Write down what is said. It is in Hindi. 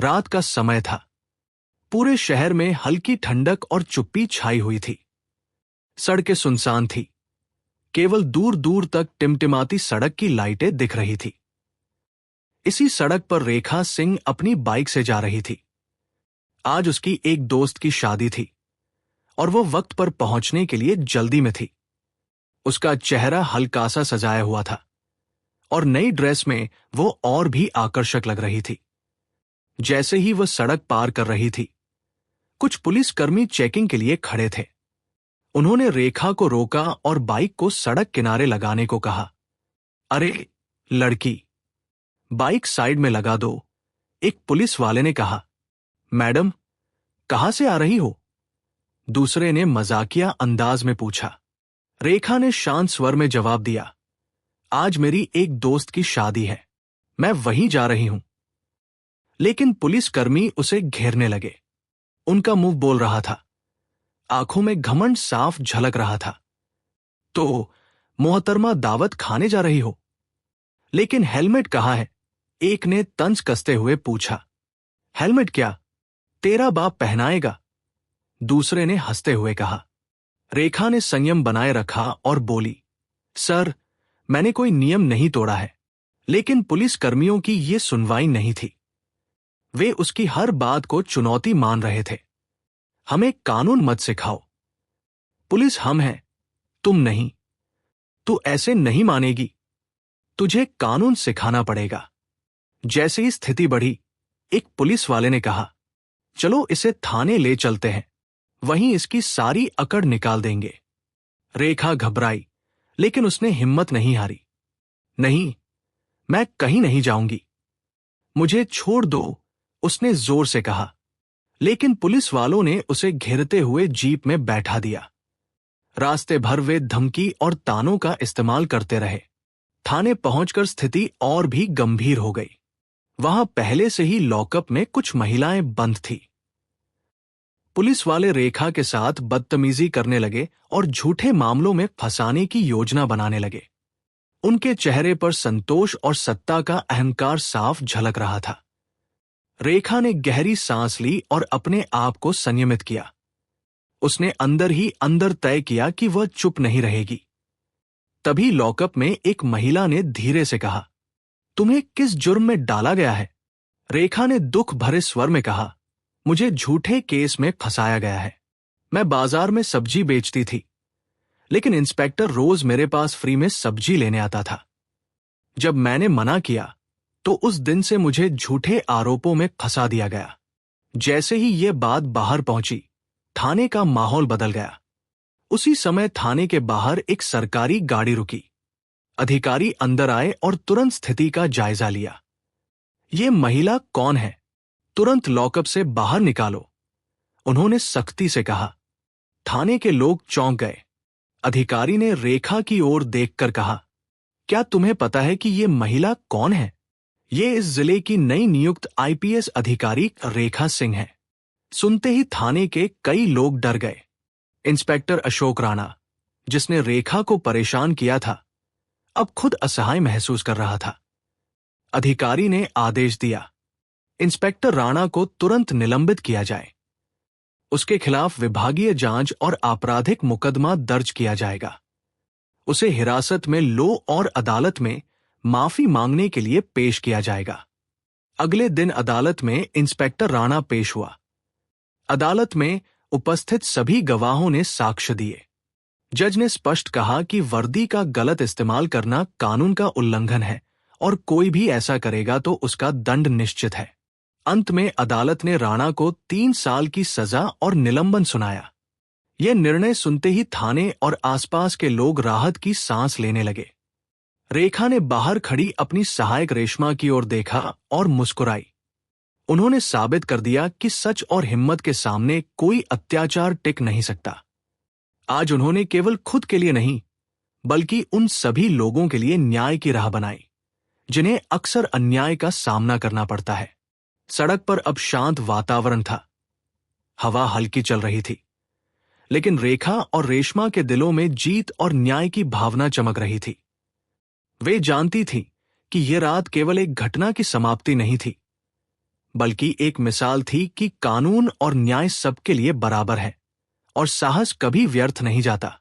रात का समय था। पूरे शहर में हल्की ठंडक और चुप्पी छाई हुई थी। सड़कें सुनसान थी। केवल दूर दूर तक टिमटिमाती सड़क की लाइटें दिख रही थी। इसी सड़क पर रेखा सिंह अपनी बाइक से जा रही थी। आज उसकी एक दोस्त की शादी थी और वो वक्त पर पहुंचने के लिए जल्दी में थी। उसका चेहरा हल्का सा सजाया हुआ था और नई ड्रेस में वो और भी आकर्षक लग रही थी। जैसे ही वह सड़क पार कर रही थी, कुछ पुलिसकर्मी चेकिंग के लिए खड़े थे। उन्होंने रेखा को रोका और बाइक को सड़क किनारे लगाने को कहा। अरे लड़की, बाइक साइड में लगा दो, एक पुलिस वाले ने कहा। मैडम, कहां से आ रही हो? दूसरे ने मजाकिया अंदाज में पूछा। रेखा ने शांत स्वर में जवाब दिया, आज मेरी एक दोस्त की शादी है, मैं वहीं जा रही हूं। लेकिन पुलिसकर्मी उसे घेरने लगे। उनका मुंह बोल रहा था, आंखों में घमंड साफ झलक रहा था। तो मोहतरमा, दावत खाने जा रही हो? लेकिन हेलमेट कहाँ है? एक ने तंज कसते हुए पूछा। हेलमेट क्या, तेरा बाप पहनाएगा? दूसरे ने हंसते हुए कहा। रेखा ने संयम बनाए रखा और बोली, सर, मैंने कोई नियम नहीं तोड़ा है। लेकिन पुलिसकर्मियों की ये सुनवाई नहीं थी। वे उसकी हर बात को चुनौती मान रहे थे। हमें कानून मत सिखाओ। पुलिस हम हैं, तुम नहीं। तू ऐसे नहीं मानेगी। तुझे कानून सिखाना पड़ेगा। जैसे ही स्थिति बढ़ी, एक पुलिस वाले ने कहा, चलो इसे थाने ले चलते हैं, वहीं इसकी सारी अकड़ निकाल देंगे। रेखा घबराई, लेकिन उसने हिम्मत नहीं हारी। नहीं, मैं कहीं नहीं जाऊंगी। मुझे छोड़ दो, उसने जोर से कहा। लेकिन पुलिस वालों ने उसे घेरते हुए जीप में बैठा दिया। रास्ते भर वे धमकी और तानों का इस्तेमाल करते रहे। थाने पहुंचकर स्थिति और भी गंभीर हो गई। वहां पहले से ही लॉकअप में कुछ महिलाएं बंद थी। पुलिस वाले रेखा के साथ बदतमीजी करने लगे और झूठे मामलों में फंसाने की योजना बनाने लगे। उनके चेहरे पर संतोष और सत्ता का अहंकार साफ झलक रहा था। रेखा ने गहरी सांस ली और अपने आप को संयमित किया। उसने अंदर ही अंदर तय किया कि वह चुप नहीं रहेगी। तभी लॉकअप में एक महिला ने धीरे से कहा, तुम्हें किस जुर्म में डाला गया है? रेखा ने दुख भरे स्वर में कहा, मुझे झूठे केस में फंसाया गया है। मैं बाजार में सब्जी बेचती थी, लेकिन इंस्पेक्टर रोज मेरे पास फ्री में सब्जी लेने आता था। जब मैंने मना किया, तो उस दिन से मुझे झूठे आरोपों में फंसा दिया गया। जैसे ही यह बात बाहर पहुंची, थाने का माहौल बदल गया। उसी समय थाने के बाहर एक सरकारी गाड़ी रुकी। अधिकारी अंदर आए और तुरंत स्थिति का जायजा लिया। ये महिला कौन है? तुरंत लॉकअप से बाहर निकालो, उन्होंने सख्ती से कहा। थाने के लोग चौंक गए। अधिकारी ने रेखा की ओर देखकर कहा, क्या तुम्हें पता है कि ये महिला कौन है? ये इस जिले की नई नियुक्त आईपीएस अधिकारी रेखा सिंह है। सुनते ही थाने के कई लोग डर गए। इंस्पेक्टर अशोक राणा, जिसने रेखा को परेशान किया था, अब खुद असहाय महसूस कर रहा था। अधिकारी ने आदेश दिया, इंस्पेक्टर राणा को तुरंत निलंबित किया जाए। उसके खिलाफ विभागीय जांच और आपराधिक मुकदमा दर्ज किया जाएगा। उसे हिरासत में लो और अदालत में माफी मांगने के लिए पेश किया जाएगा। अगले दिन अदालत में इंस्पेक्टर राणा पेश हुआ। अदालत में उपस्थित सभी गवाहों ने साक्ष्य दिए। जज ने स्पष्ट कहा कि वर्दी का गलत इस्तेमाल करना कानून का उल्लंघन है और कोई भी ऐसा करेगा तो उसका दंड निश्चित है। अंत में अदालत ने राणा को 3 साल की सजा और निलंबन सुनाया। यह निर्णय सुनते ही थाने और आसपास के लोग राहत की सांस लेने लगे। रेखा ने बाहर खड़ी अपनी सहायक रेशमा की ओर देखा और मुस्कुराई। उन्होंने साबित कर दिया कि सच और हिम्मत के सामने कोई अत्याचार टिक नहीं सकता। आज उन्होंने केवल खुद के लिए नहीं, बल्कि उन सभी लोगों के लिए न्याय की राह बनाई, जिन्हें अक्सर अन्याय का सामना करना पड़ता है। सड़क पर अब शांत वातावरण था। हवा हल्की चल रही थी, लेकिन रेखा और रेशमा के दिलों में जीत और न्याय की भावना चमक रही थी। वे जानती थीं कि यह रात केवल एक घटना की समाप्ति नहीं थी, बल्कि एक मिसाल थी कि कानून और न्याय सबके लिए बराबर है और साहस कभी व्यर्थ नहीं जाता।